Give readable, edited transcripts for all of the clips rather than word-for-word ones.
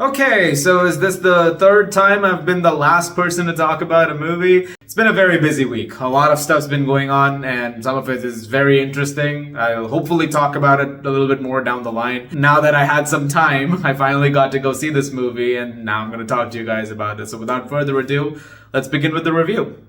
Okay, so is this the third time I've been the last person to talk about a movie? It's been a very busy week. A lot of stuff's been going on, and some of it is very interesting. I'll hopefully talk about it a little bit more down the line. Now that I had some time, I finally got to go see this movie, and now I'm going to talk to you guys about it. So without further ado, let's begin with the review.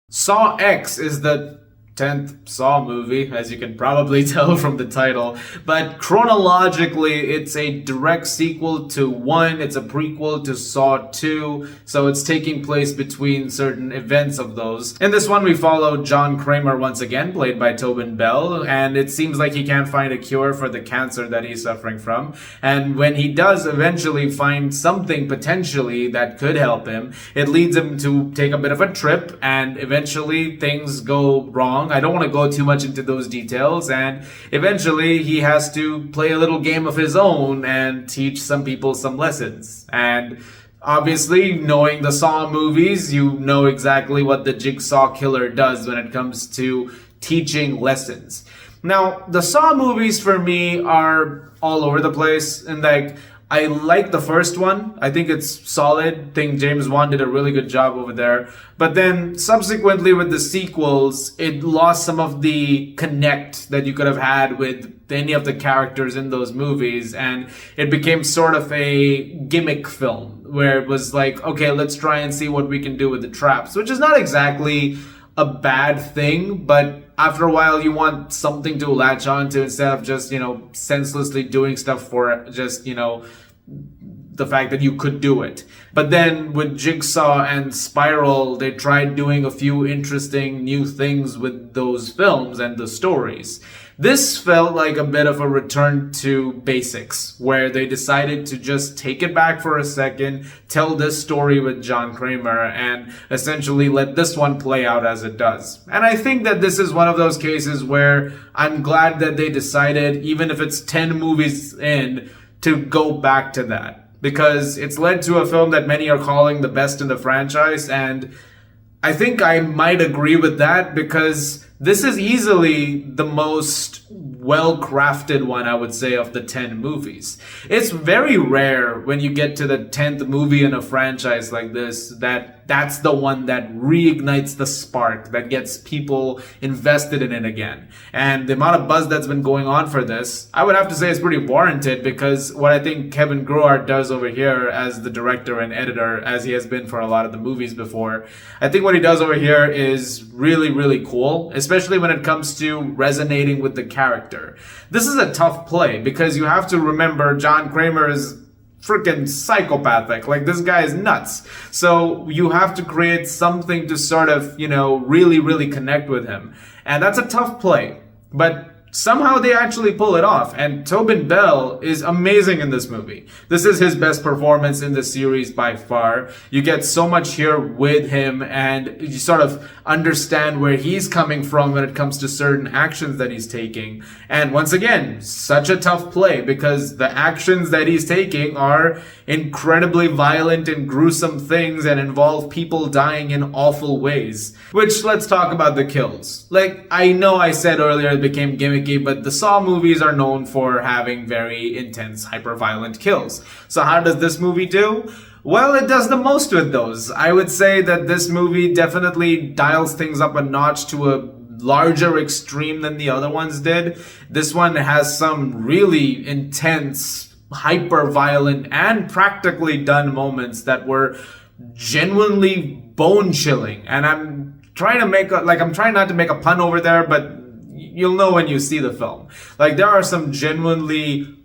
Saw X is the 10th Saw movie, as you can probably tell from the title, but chronologically it's a direct sequel to 1, it's a prequel to Saw 2, so it's taking place between certain events of those. In this one we follow John Kramer once again, played by Tobin Bell, and it seems like he can't find a cure for the cancer that he's suffering from, and when he does eventually find something potentially that could help him, it leads him to take a bit of a trip, and eventually things go wrong. I don't want to go too much into those details, and eventually he has to play a little game of his own and teach some people some lessons. And obviously, knowing the Saw movies, you know exactly what the Jigsaw Killer does when it comes to teaching lessons. Now, the Saw movies for me are all over the place, and I like the first one. I think it's solid. I think James Wan did a really good job over there. But then subsequently with the sequels, it lost some of the connect that you could have had with any of the characters in those movies. And it became sort of a gimmick film where it was like, okay, let's try and see what we can do with the traps, which is not exactly a bad thing, but after a while you want something to latch on to instead of just, senselessly doing stuff for just, the fact that you could do it. But then with Jigsaw and Spiral, they tried doing a few interesting new things with those films and the stories. This felt like a bit of a return to basics, where they decided to just take it back for a second, tell this story with John Kramer, and essentially let this one play out as it does. And I think that this is one of those cases where I'm glad that they decided, even if it's 10 movies in, to go back to that. Because it's led to a film that many are calling the best in the franchise, and I think I might agree with that, because this is easily the most well-crafted one, I would say, of the 10 movies. It's very rare when you get to the 10th movie in a franchise like this that's the one that reignites the spark, that gets people invested in it again. And the amount of buzz that's been going on for this, I would have to say is pretty warranted, because what I think Kevin Groart does over here as the director and editor, as he has been for a lot of the movies before, I think what he does over here is really, really cool, especially when it comes to resonating with the character. This is a tough play, because you have to remember John Kramer is freaking psychopathic. Like, this guy is nuts. So you have to create something to sort of, really, really connect with him. And that's a tough play. But somehow they actually pull it off, and Tobin Bell is amazing in this movie. This is his best performance in the series by far. You get so much here with him, and you sort of understand where he's coming from when it comes to certain actions that he's taking. And once again, such a tough play, because the actions that he's taking are incredibly violent and gruesome things and involve people dying in awful ways. Which, let's talk about the kills. Like, I know I said earlier it became gimmicky, but the Saw movies are known for having very intense, hyper-violent kills. So how does this movie do? Well, it does the most with those. I would say that this movie definitely dials things up a notch to a larger extreme than the other ones did. This one has some really intense, hyper-violent, and practically done moments that were genuinely bone-chilling. And I'm trying not to make a pun over there, but you'll know when you see the film. Like, there are some genuinely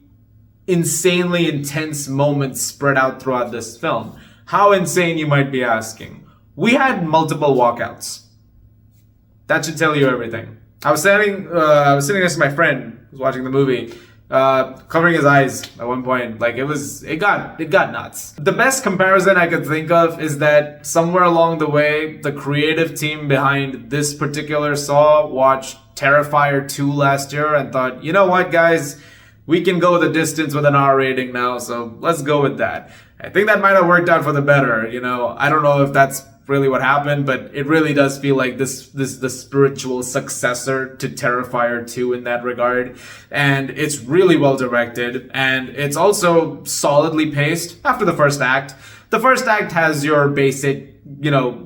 insanely intense moments spread out throughout this film. How insane, you might be asking? We had multiple walkouts. That should tell you everything. I was sitting next to my friend who was watching the movie, covering his eyes at one point. Like, it got nuts. The best comparison I could think of is that somewhere along the way, the creative team behind this particular Saw watched Terrifier 2 last year and thought, you know what, guys? We can go the distance with an R rating now, so let's go with that. I think that might have worked out for the better, I don't know if that's really what happened, but it really does feel like this the spiritual successor to Terrifier 2 in that regard. And it's really well directed, and it's also solidly paced after the first act. The first act has your basic,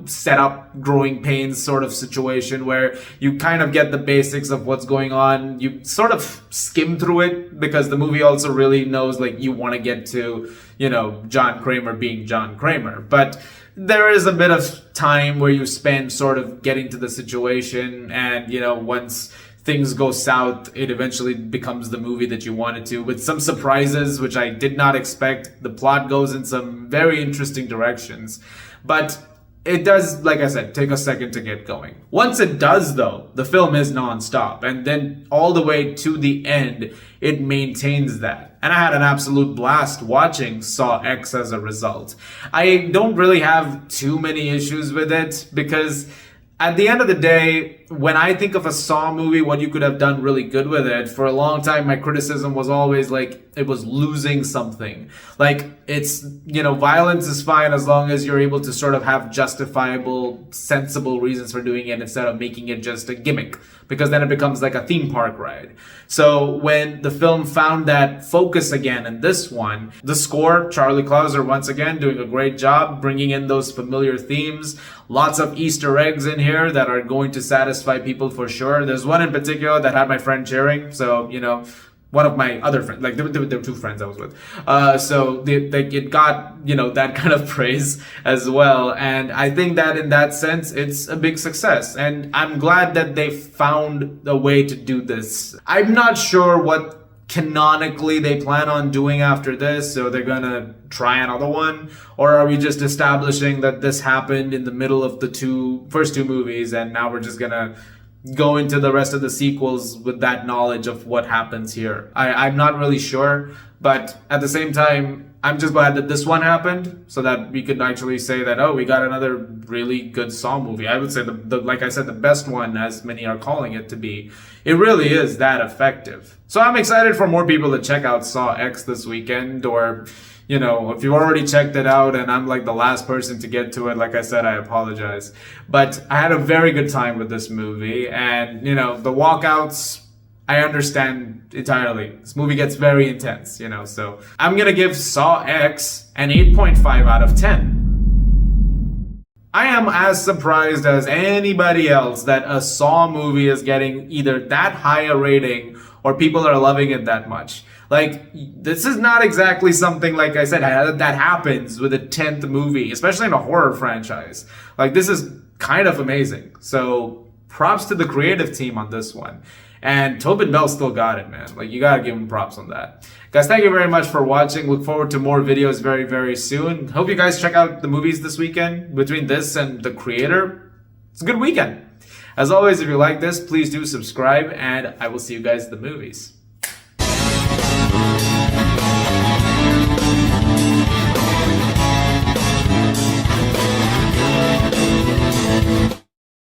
set up growing pains sort of situation where you kind of get the basics of what's going on. You sort of skim through it because the movie also really knows like you want to get to, John Kramer being John Kramer. But there is a bit of time where you spend sort of getting to the situation, and, once things go south, it eventually becomes the movie that you wanted to, with some surprises, which I did not expect. The plot goes in some very interesting directions, but it does, like I said, take a second to get going. Once it does, though, the film is nonstop, and then all the way to the end, it maintains that. And I had an absolute blast watching Saw X as a result. I don't really have too many issues with it, because at the end of the day, when I think of a Saw movie, what you could have done really good with it, for a long time, my criticism was always like, it was losing something. Like, it's, violence is fine as long as you're able to sort of have justifiable, sensible reasons for doing it instead of making it just a gimmick, because then it becomes like a theme park ride. So when the film found that focus again in this one, the score, Charlie Clouser once again doing a great job bringing in those familiar themes. Lots of Easter eggs in here that are going to satisfy people for sure. There's one in particular that had my friend cheering. So, one of my other friends, like there were two friends I was with. It got, that kind of praise as well. And I think that in that sense, it's a big success. And I'm glad that they found a way to do this. I'm not sure what canonically they plan on doing after this, so they're gonna try another one, or are we just establishing that this happened in the middle of the first two movies, and now we're just gonna go into the rest of the sequels with that knowledge of what happens here? I'm not really sure, but at the same time, I'm just glad that this one happened so that we could actually say that, oh, we got another really good Saw movie. I would say like I said, the best one, as many are calling it to be. It really is that effective. So I'm excited for more people to check out Saw X this weekend, or, if you've already checked it out and I'm like the last person to get to it, like I said, I apologize. But I had a very good time with this movie, and, the walkouts, I understand entirely. This movie gets very intense, so I'm gonna give Saw X an 8.5 out of 10. I am as surprised as anybody else that a Saw movie is getting either that high a rating or people are loving it that much. Like, this is not exactly something, like I said, that happens with a 10th movie, especially in a horror franchise. Like, this is kind of amazing. So props to the creative team on this one. And Tobin Bell still got it, man. Like, you gotta give him props on that. Guys, thank you very much for watching. Look forward to more videos very, very soon. Hope you guys check out the movies this weekend. Between this and The Creator, it's a good weekend. As always, if you like this, please do subscribe, and I will see you guys at the movies.